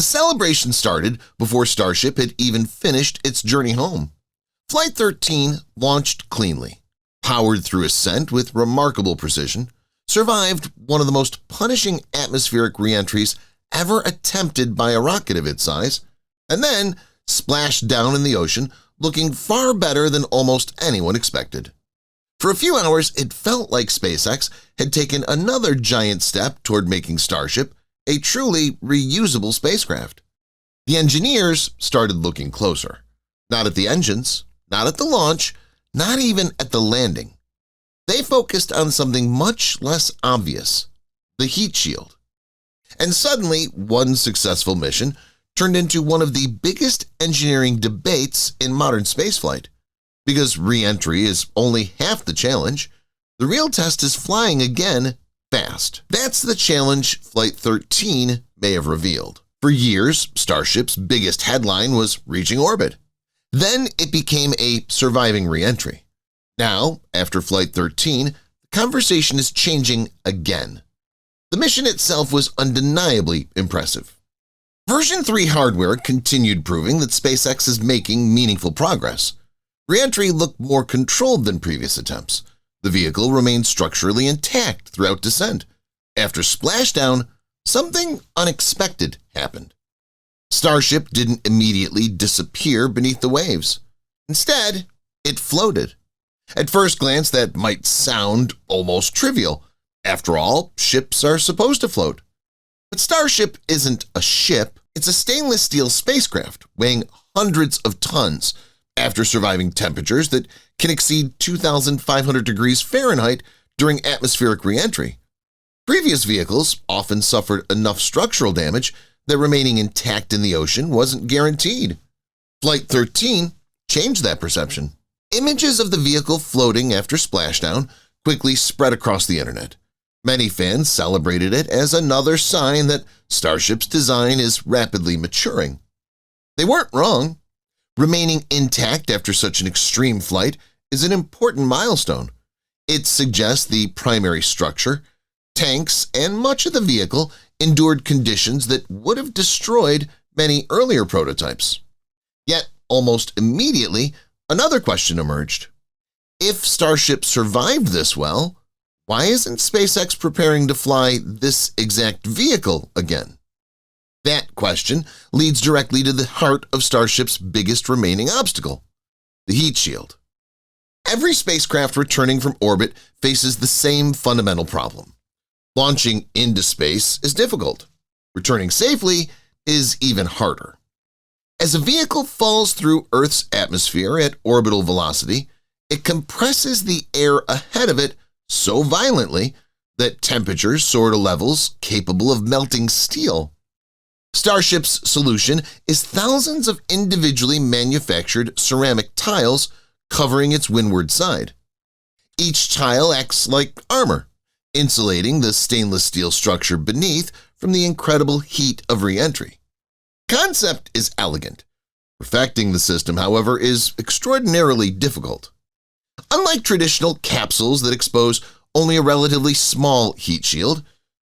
The celebration started before Starship had even finished its journey home. Flight 13 launched cleanly, powered through ascent with remarkable precision, survived one of the most punishing atmospheric reentries ever attempted by a rocket of its size, and then splashed down in the ocean looking far better than almost anyone expected. For a few hours, it felt like SpaceX had taken another giant step toward making Starship a truly reusable spacecraft. The engineers started looking closer, not at the engines, not at the launch, not even at the landing. They focused on something much less obvious, the heat shield. And suddenly, one successful mission turned into one of the biggest engineering debates in modern spaceflight. Because re-entry is only half the challenge, the real test is flying again fast. That's the challenge Flight 13 may have revealed. For years, Starship's biggest headline was reaching orbit. Then it became a surviving re-entry. Now, after Flight 13, the conversation is changing again. The mission itself was undeniably impressive. Version 3 hardware continued proving that SpaceX is making meaningful progress. Re-entry looked more controlled than previous attempts. The vehicle remained structurally intact throughout descent. After splashdown, something unexpected happened. Starship didn't immediately disappear beneath the waves. Instead, it floated. At first glance, that might sound almost trivial. After all, ships are supposed to float. But Starship isn't a ship. It's a stainless steel spacecraft weighing hundreds of tons after surviving temperatures that can exceed 2,500 degrees Fahrenheit during atmospheric re-entry. Previous vehicles often suffered enough structural damage that remaining intact in the ocean wasn't guaranteed. Flight 13 changed that perception. Images of the vehicle floating after splashdown quickly spread across the internet. Many fans celebrated it as another sign that Starship's design is rapidly maturing. They weren't wrong. Remaining intact after such an extreme flight is an important milestone. It suggests the primary structure, tanks, and much of the vehicle endured conditions that would have destroyed many earlier prototypes. Yet, almost immediately, another question emerged. If Starship survived this well, why isn't SpaceX preparing to fly this exact vehicle again? That question leads directly to the heart of Starship's biggest remaining obstacle, the heat shield. Every spacecraft returning from orbit faces the same fundamental problem. Launching into space is difficult. Returning safely is even harder. As a vehicle falls through Earth's atmosphere at orbital velocity, it compresses the air ahead of it so violently that temperatures soar to levels capable of melting steel. Starship's solution is thousands of individually manufactured ceramic tiles covering its windward side. Each tile acts like armor, insulating the stainless steel structure beneath from the incredible heat of re-entry. The concept is elegant. Perfecting the system, however, is extraordinarily difficult. Unlike traditional capsules that expose only a relatively small heat shield,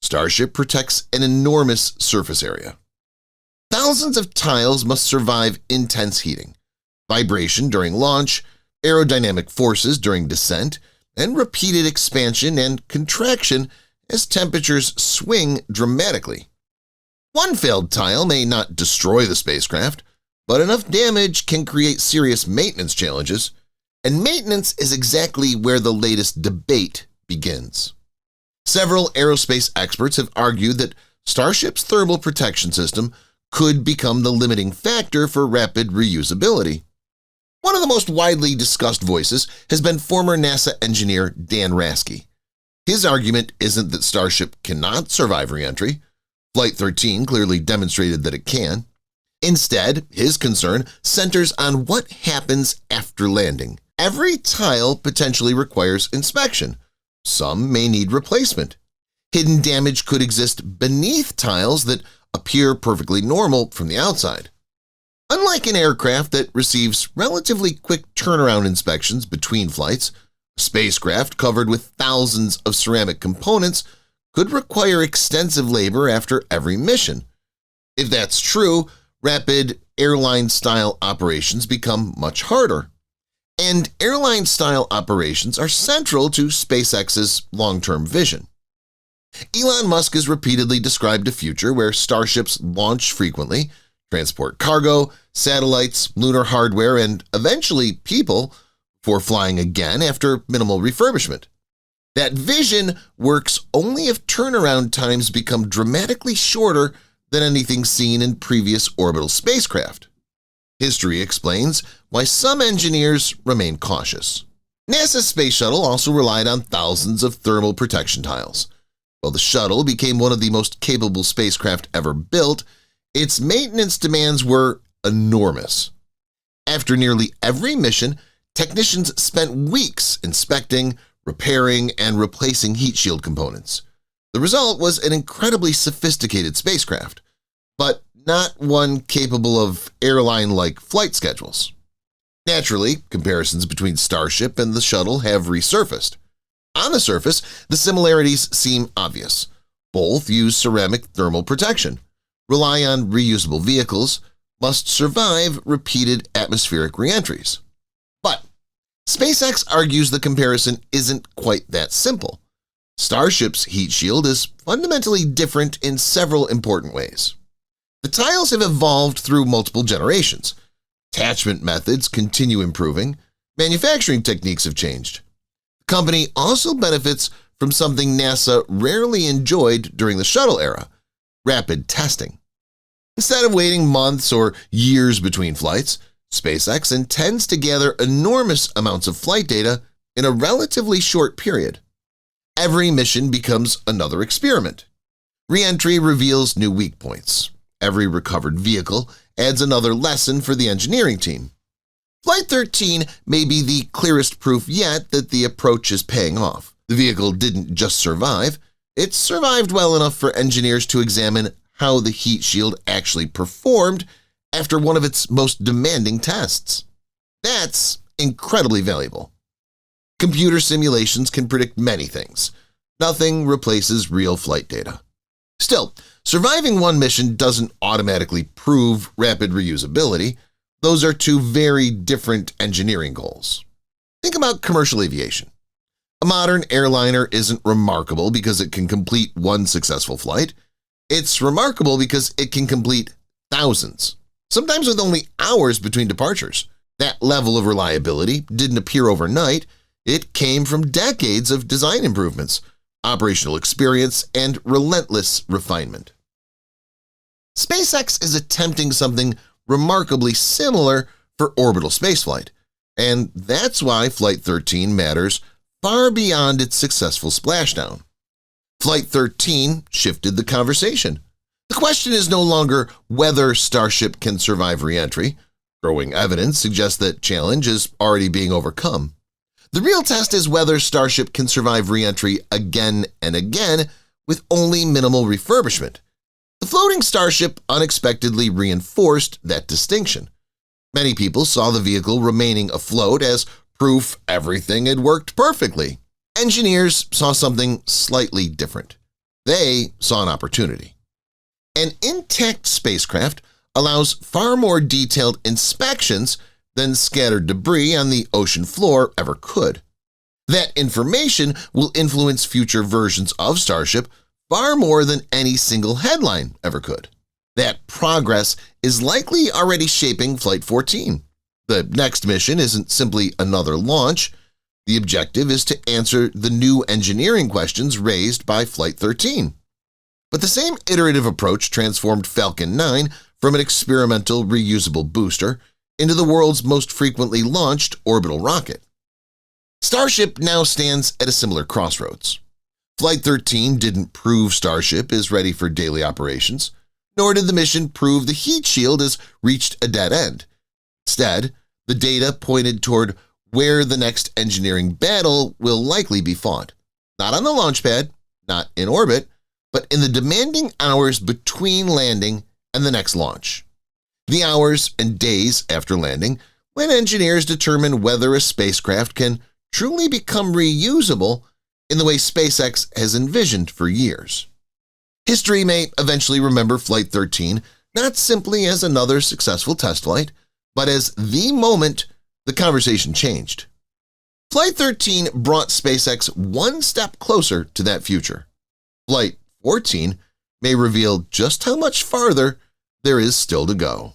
Starship protects an enormous surface area. Thousands of tiles must survive intense heating, vibration during launch, aerodynamic forces during descent, and repeated expansion and contraction as temperatures swing dramatically. One failed tile may not destroy the spacecraft, but enough damage can create serious maintenance challenges, and maintenance is exactly where the latest debate begins. Several aerospace experts have argued that Starship's thermal protection system could become the limiting factor for rapid reusability. One of the most widely discussed voices has been former NASA engineer Dan Rasky. His argument isn't that Starship cannot survive re-entry. Flight 13 clearly demonstrated that it can. Instead, his concern centers on what happens after landing. Every tile potentially requires inspection. Some may need replacement. Hidden damage could exist beneath tiles that appear perfectly normal from the outside. Unlike an aircraft that receives relatively quick turnaround inspections between flights, a spacecraft covered with thousands of ceramic components could require extensive labor after every mission. If that's true, rapid airline-style operations become much harder. And airline-style operations are central to SpaceX's long-term vision. Elon Musk has repeatedly described a future where starships launch frequently, transport cargo, satellites, lunar hardware, and eventually people before flying again after minimal refurbishment. That vision works only if turnaround times become dramatically shorter than anything seen in previous orbital spacecraft. History explains why some engineers remain cautious. NASA's space shuttle also relied on thousands of thermal protection tiles. While the shuttle became one of the most capable spacecraft ever built, its maintenance demands were enormous. After nearly every mission, technicians spent weeks inspecting, repairing, and replacing heat shield components. The result was an incredibly sophisticated spacecraft, but not one capable of airline-like flight schedules. Naturally, comparisons between Starship and the shuttle have resurfaced. On the surface, the similarities seem obvious. Both use ceramic thermal protection, rely on reusable vehicles, must survive repeated atmospheric reentries. But SpaceX argues the comparison isn't quite that simple. Starship's heat shield is fundamentally different in several important ways. The tiles have evolved through multiple generations. Attachment methods continue improving. Manufacturing techniques have changed. The company also benefits from something NASA rarely enjoyed during the shuttle era: rapid testing. Instead of waiting months or years between flights, SpaceX intends to gather enormous amounts of flight data in a relatively short period. Every mission becomes another experiment. Reentry reveals new weak points. Every recovered vehicle adds another lesson for the engineering team. Flight 13 may be the clearest proof yet that the approach is paying off. The vehicle didn't just survive, it survived well enough for engineers to examine how the heat shield actually performed after one of its most demanding tests. That's incredibly valuable. Computer simulations can predict many things. Nothing replaces real flight data. Still, surviving one mission doesn't automatically prove rapid reusability. Those are two very different engineering goals. Think about commercial aviation. A modern airliner isn't remarkable because it can complete one successful flight. It's remarkable because it can complete thousands, sometimes with only hours between departures. That level of reliability didn't appear overnight. It came from decades of design improvements, operational experience, and relentless refinement. SpaceX is attempting something remarkably similar for orbital spaceflight, and that's why Flight 13 matters far beyond its successful splashdown. Flight 13 shifted the conversation. The question is no longer whether Starship can survive reentry. Growing evidence suggests that challenge is already being overcome. The real test is whether Starship can survive reentry again and again with only minimal refurbishment. The floating Starship unexpectedly reinforced that distinction. Many people saw the vehicle remaining afloat as proof everything had worked perfectly. Engineers saw something slightly different. They saw an opportunity. An intact spacecraft allows far more detailed inspections than scattered debris on the ocean floor ever could. That information will influence future versions of Starship far more than any single headline ever could. That progress is likely already shaping Flight 14. The next mission isn't simply another launch. The objective is to answer the new engineering questions raised by Flight 13. But the same iterative approach transformed Falcon 9 from an experimental reusable booster into the world's most frequently launched orbital rocket. Starship now stands at a similar crossroads. Flight 13 didn't prove Starship is ready for daily operations, nor did the mission prove the heat shield has reached a dead end. Instead, the data pointed toward where the next engineering battle will likely be fought. Not on the launch pad, not in orbit, but in the demanding hours between landing and the next launch. The hours and days after landing, when engineers determine whether a spacecraft can truly become reusable in the way SpaceX has envisioned for years. History may eventually remember Flight 13 not simply as another successful test flight, but as the moment the conversation changed. Flight 13 brought SpaceX one step closer to that future. Flight 14 may reveal just how much farther there is still to go.